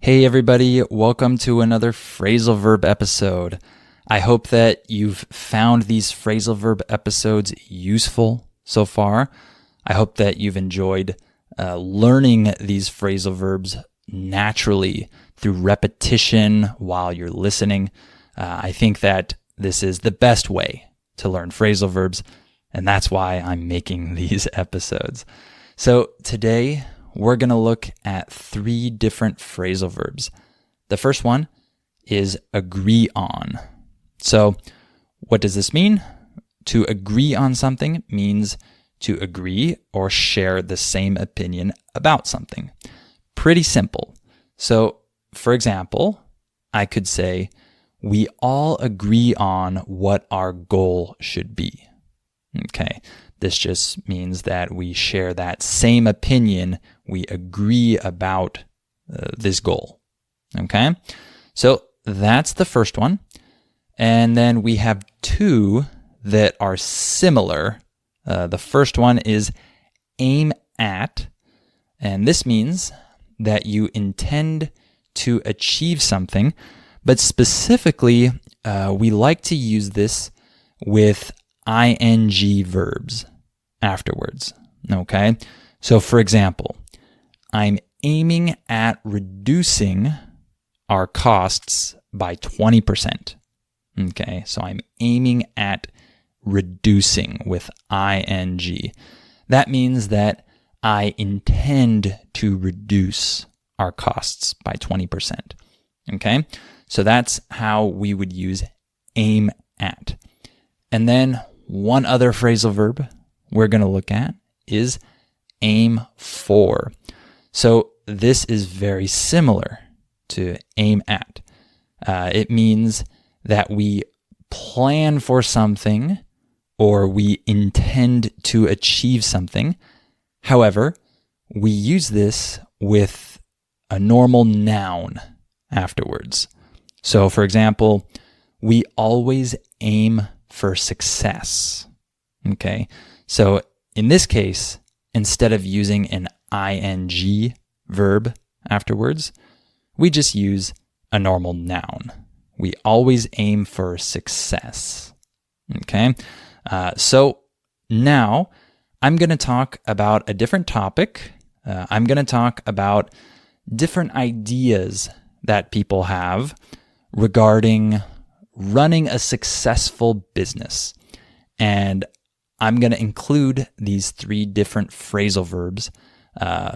Hey everybody, welcome to another phrasal verb episode. I hope that you've found these phrasal verb episodes useful so far. I hope that you've enjoyed learning these phrasal verbs naturally through repetition while you're listening. I think that this is the best way to learn phrasal verbs, and that's why I'm making these episodes. So today, we're going to look at 3 different phrasal verbs. The first one is agree on. So what does this mean? To agree on something means to agree or share the same opinion about something. Pretty simple. So, for example, I could say, we all agree on what our goal should be. Okay. This just means that we share that same opinion. We agree about this goal. Okay? So that's the first one. And then we have 2 that are similar. The first one is aim at. And this means that you intend to achieve something. But specifically, we like to use this with ing verbs afterwards. Okay? So for example, I'm aiming at reducing our costs by 20%. Okay? So I'm aiming at reducing with ing. That means that I intend to reduce our costs by 20%. Okay? So that's how we would use aim at. And then one other phrasal verb we're going to look at is aim for. So this is very similar to aim at. It means that we plan for something or we intend to achieve something. However, we use this with a normal noun afterwards. So for example, we always aim for success. Okay? So in this case, instead of using an ing verb afterwards, we just use a normal noun. We always aim for success. Okay? So now I'm going to talk about a different topic. I'm going to talk about different ideas that people have regarding running a successful business. And I'm going to include these 3 different phrasal verbs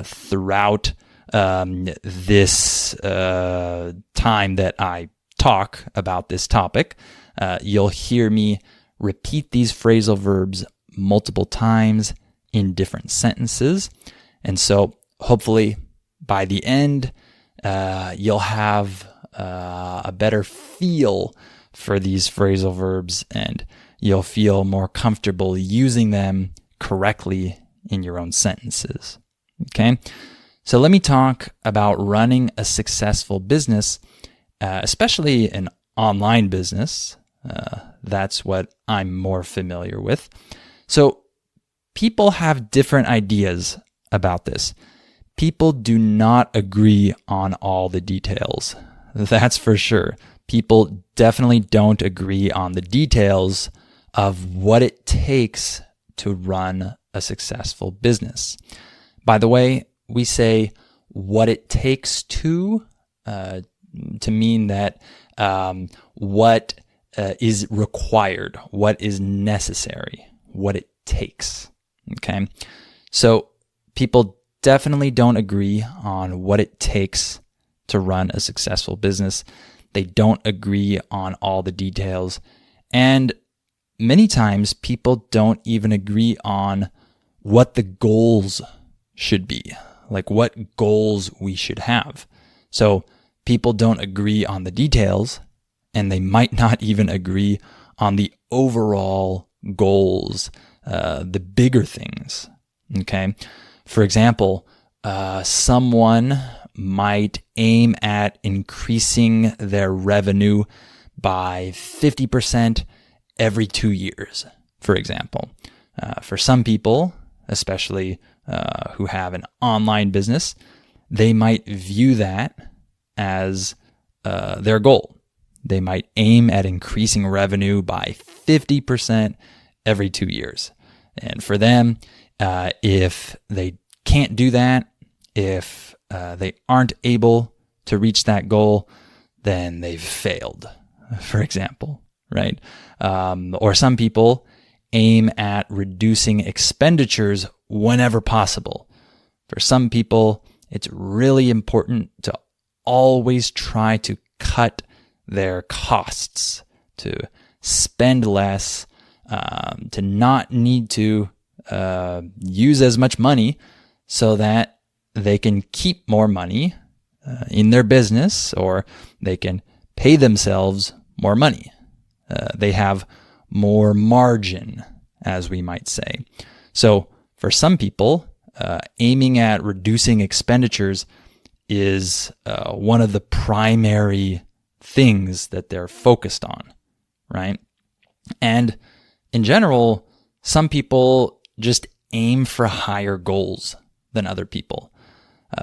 throughout this time that I talk about this topic. You'll hear me repeat these phrasal verbs multiple times in different sentences. And so hopefully by the end, you'll have a better feel for these phrasal verbs, and you'll feel more comfortable using them correctly in your own sentences. Okay? So let me talk about running a successful business, especially an online business. That's what I'm more familiar with. So people have different ideas about this. People do not agree on all the details. That's for sure. People definitely don't agree on the details of what it takes to run a successful business. By the way, we say what it takes to mean that what is required, what is necessary, what it takes. Okay? So people definitely don't agree on what it takes to run a successful business. They don't agree on all the details. And many times people don't even agree on what the goals should be, like what goals we should have. So people don't agree on the details, and they might not even agree on the overall goals, the bigger things. Okay? For example, someone might aim at increasing their revenue by 50% every 2 years, for example. For some people, especially who have an online business, they might view that as their goal. They might aim at increasing revenue by 50% every 2 years. And for them, if they can't do that, if they aren't able to reach that goal, then they've failed, for example, right? Or some people aim at reducing expenditures whenever possible. For some people, it's really important to always try to cut their costs, to spend less, to not need to use as much money so that they can keep more money in their business, or they can pay themselves more money. They have more margin, as we might say. So for some people, aiming at reducing expenditures is one of the primary things that they're focused on, right? And in general, some people just aim for higher goals than other people.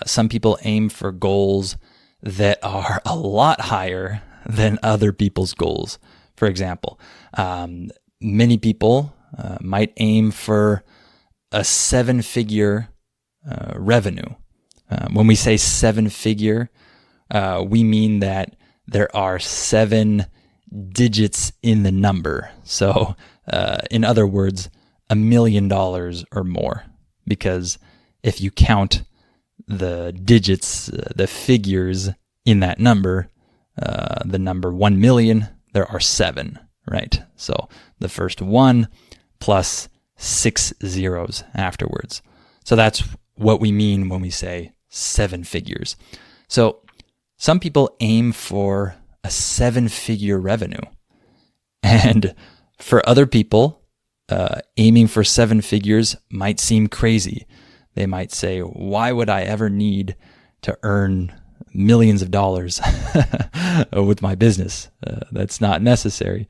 Some people aim for goals that are a lot higher than other people's goals. For example, many people might aim for a 7-figure revenue. When we say 7-figure, we mean that there are 7 digits in the number. So, in other words, $1 million or more. Because if you count the digits, the figures in that number, the number 1 million, there are 7, right? So the first 1 plus 6 zeros afterwards. So that's what we mean when we say 7 figures. So some people aim for a 7-figure revenue. And for other people, aiming for 7 figures might seem crazy. They might say, why would I ever need to earn millions of dollars with my business? That's not necessary,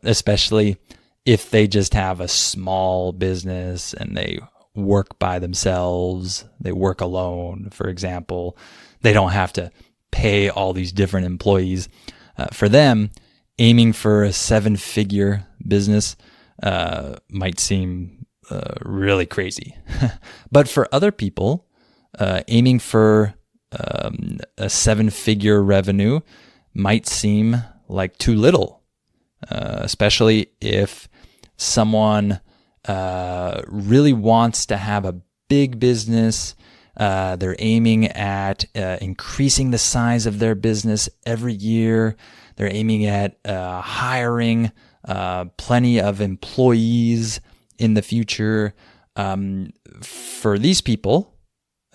especially if they just have a small business and they work by themselves, they work alone, for example. They don't have to pay all these different employees. For them, aiming for a 7-figure business might seem really crazy. But for other people, aiming for a 7-figure revenue might seem like too little, especially if someone really wants to have a big business. They're aiming at increasing the size of their business every year. They're aiming at hiring plenty of employees in the future. For these people,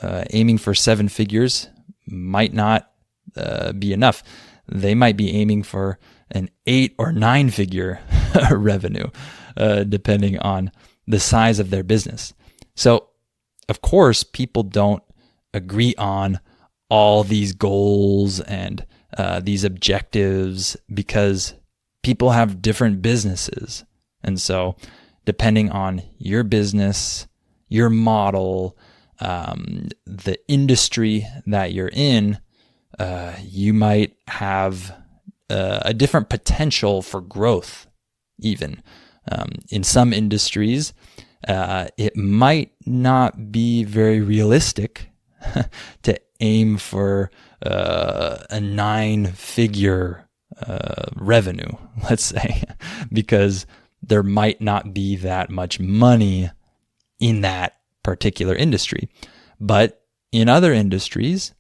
aiming for 7 figures might not be enough. They might be aiming for an 8 or 9 figure revenue, depending on the size of their business. So, of course, people don't agree on all these goals and these objectives because people have different businesses. And so, depending on your business, your model, the industry that you're in, you might have a different potential for growth, even. In some industries, it might not be very realistic to aim for a 9-figure revenue, let's say, because there might not be that much money in that particular industry. But in other industries,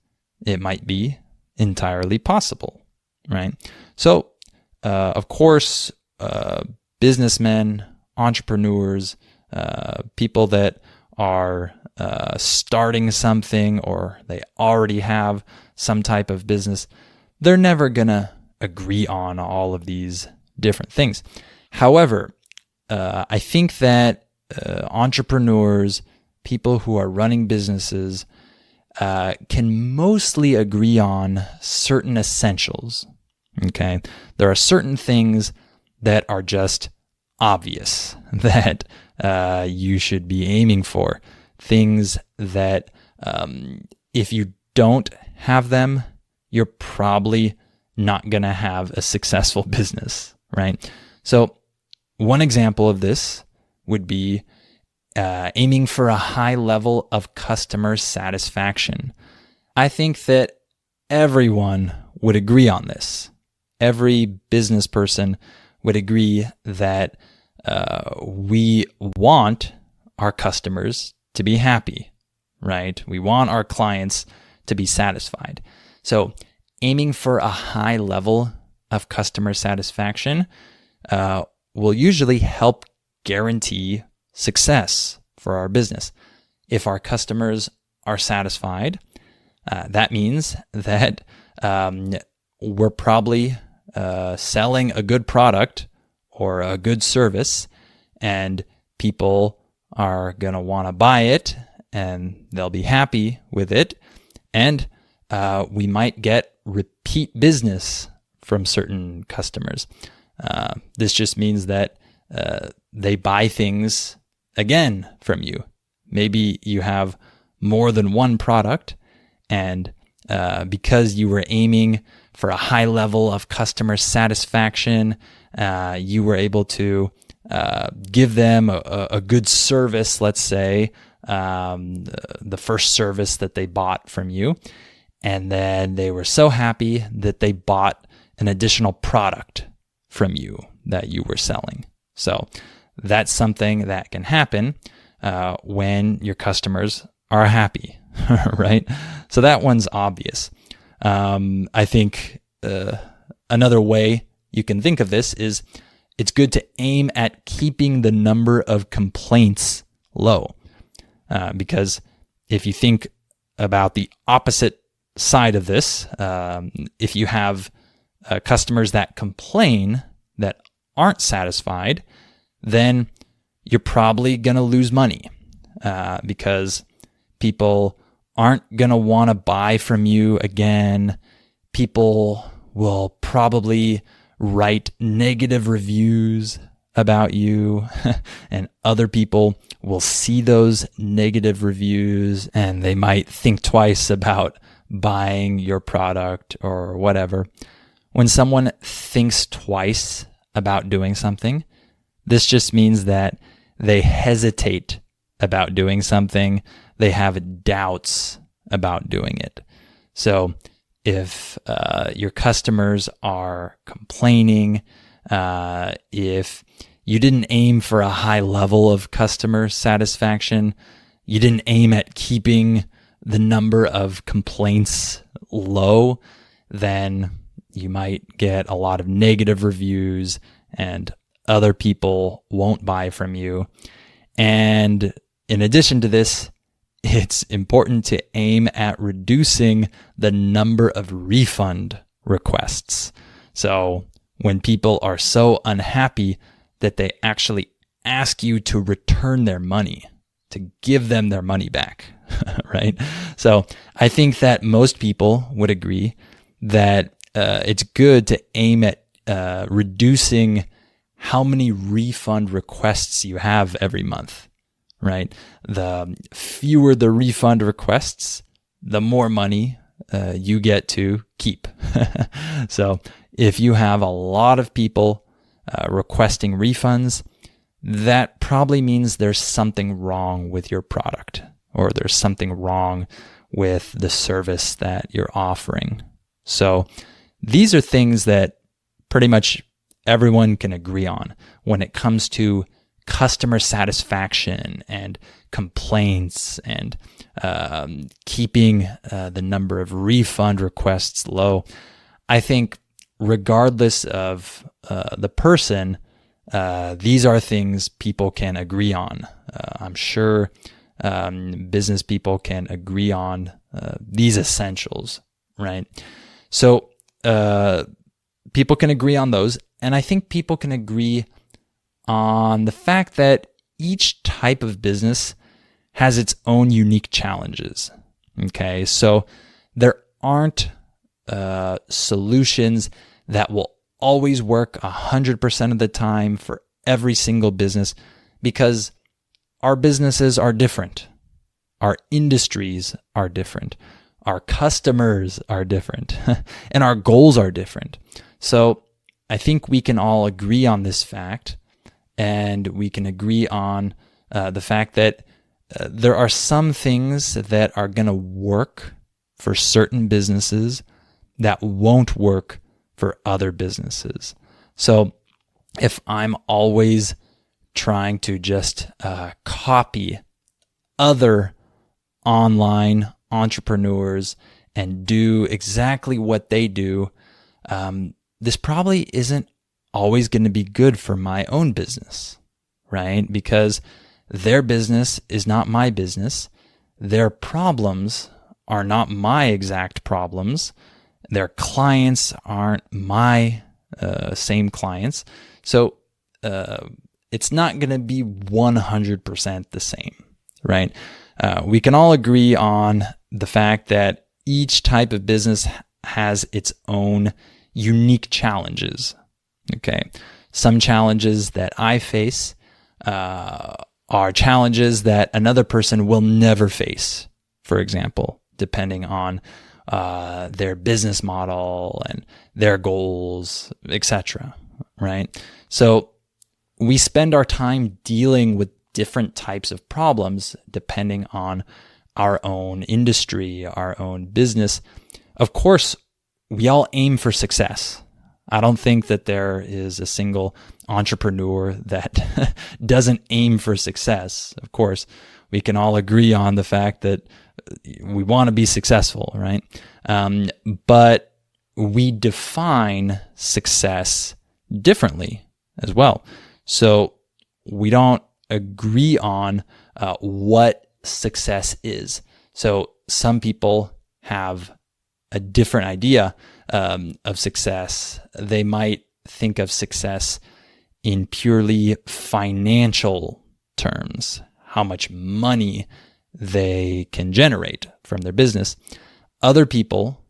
it might be entirely possible, right? So, of course, businessmen, entrepreneurs, people that are starting something or they already have some type of business, they're never going to agree on all of these different things. However, I think that entrepreneurs, people who are running businesses, can mostly agree on certain essentials. Okay, there are certain things that are just obvious that you should be aiming for. Things that if you don't have them, you're probably not going to have a successful business, right? So one example of this would be aiming for a high level of customer satisfaction. I think that everyone would agree on this. Every business person would agree that we want our customers to be happy, right? We want our clients to be satisfied. So aiming for a high level of customer satisfaction will usually help guarantee success for our business. If our customers are satisfied, that means that we're probably selling a good product or a good service, and people are going to want to buy it, and they'll be happy with it, and we might get repeat business from certain customers. This just means that they buy things again from you. Maybe you have more than one product, and because you were aiming for a high level of customer satisfaction, you were able to give them a good service, let's say, the first service that they bought from you. And then they were so happy that they bought an additional product from you that you were selling. So that's something that can happen when your customers are happy, right? So that one's obvious. I think another way you can think of this is it's good to aim at keeping the number of complaints low. Because if you think about the opposite side of this, if you have customers that complain that aren't satisfied, then you're probably going to lose money because people aren't going to want to buy from you again. People will probably write negative reviews about you, and other people will see those negative reviews and they might think twice about buying your product or whatever. When someone thinks twice about doing something, this just means that they hesitate about doing something. They have doubts about doing it. So if your customers are complaining, if you didn't aim for a high level of customer satisfaction, you didn't aim at keeping the number of complaints low, then you might get a lot of negative reviews and other people won't buy from you. And in addition to this, it's important to aim at reducing the number of refund requests. So when people are so unhappy that they actually ask you to return their money, to give them their money back, right? So I think that most people would agree that it's good to aim at reducing how many refund requests you have every month, right? The fewer the refund requests, the more money you get to keep. So if you have a lot of people requesting refunds, that probably means there's something wrong with your product, or there's something wrong with the service that you're offering. So these are things that pretty much everyone can agree on when it comes to customer satisfaction and complaints and keeping the number of refund requests low. I think regardless of the person, these are things people can agree on. I'm sure business people can agree on these essentials, right? So people can agree on those. And I think people can agree on the fact that each type of business has its own unique challenges. Okay, so there aren't solutions that will always work 100% of the time for every single business, because our businesses are different. Our industries are different. our customers are different, and our goals are different. So I think we can all agree on this fact, and we can agree on the fact that there are some things that are going to work for certain businesses that won't work for other businesses. So if I'm always trying to just copy other online entrepreneurs and do exactly what they do, this probably isn't always going to be good for my own business, right? Because their business is not my business. Their problems are not my exact problems. Their clients aren't my same clients. So it's not going to be 100% the same, right? We can all agree on the fact that each type of business has its own unique challenges. Okay. Some challenges that I face are challenges that another person will never face, for example, depending on their business model and their goals, etc. Right? So we spend our time dealing with different types of problems depending on our own industry, our own business. Of course, we all aim for success. I don't think that there is a single entrepreneur that doesn't aim for success. Of course, we can all agree on the fact that we want to be successful, right? But we define success differently as well. So we don't agree on what success is. So some people have a different idea of success. They might think of success in purely financial terms, how much money they can generate from their business. Other people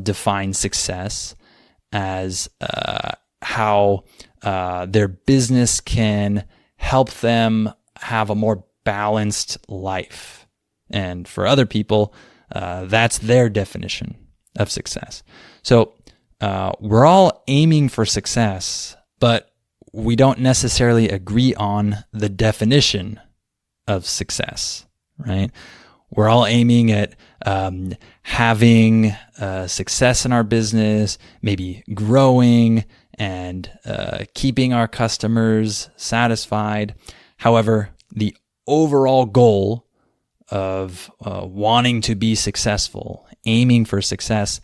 define success as how their business can help them have a more balanced life. And for other people, that's their definition of success. So we're all aiming for success, but we don't necessarily agree on the definition of success, right? We're all aiming at having success in our business, maybe growing and keeping our customers satisfied. However, the overall goal of wanting to be successful, aiming for success,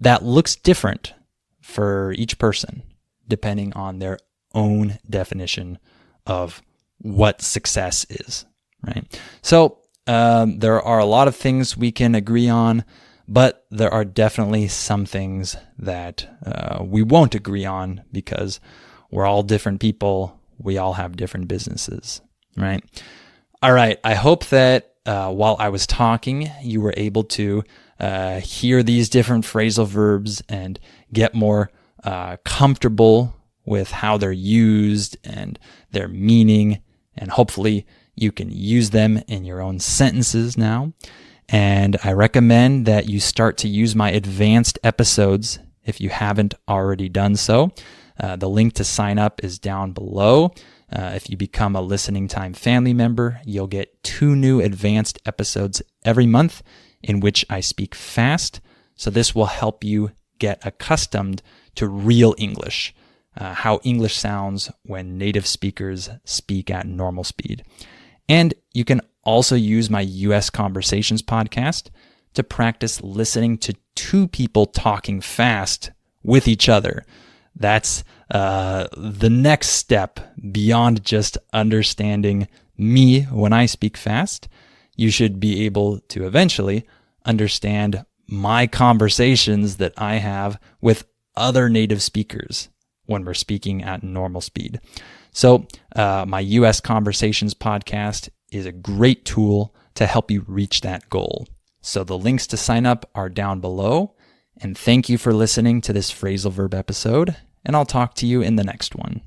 that looks different for each person, depending on their own definition of what success is, right? So there are a lot of things we can agree on, but there are definitely some things that we won't agree on because we're all different people. We all have different businesses, right? All right. I hope that while I was talking, you were able to hear these different phrasal verbs and get more comfortable with how they're used and their meaning. And hopefully you can use them in your own sentences now. And I recommend that you start to use my advanced episodes if you haven't already done so. The link to sign up is down below. If you become a Listening Time family member, you'll get 2 new advanced episodes every month in which I speak fast. So this will help you get accustomed to real English, how English sounds when native speakers speak at normal speed. And you can also use my US Conversations podcast to practice listening to 2 people talking fast with each other. That's the next step beyond just understanding me when I speak fast. You should be able to eventually understand my conversations that I have with other native speakers when we're speaking at normal speed. So my US Conversations podcast is a great tool to help you reach that goal. So the links to sign up are down below. And thank you for listening to this phrasal verb episode, and I'll talk to you in the next one.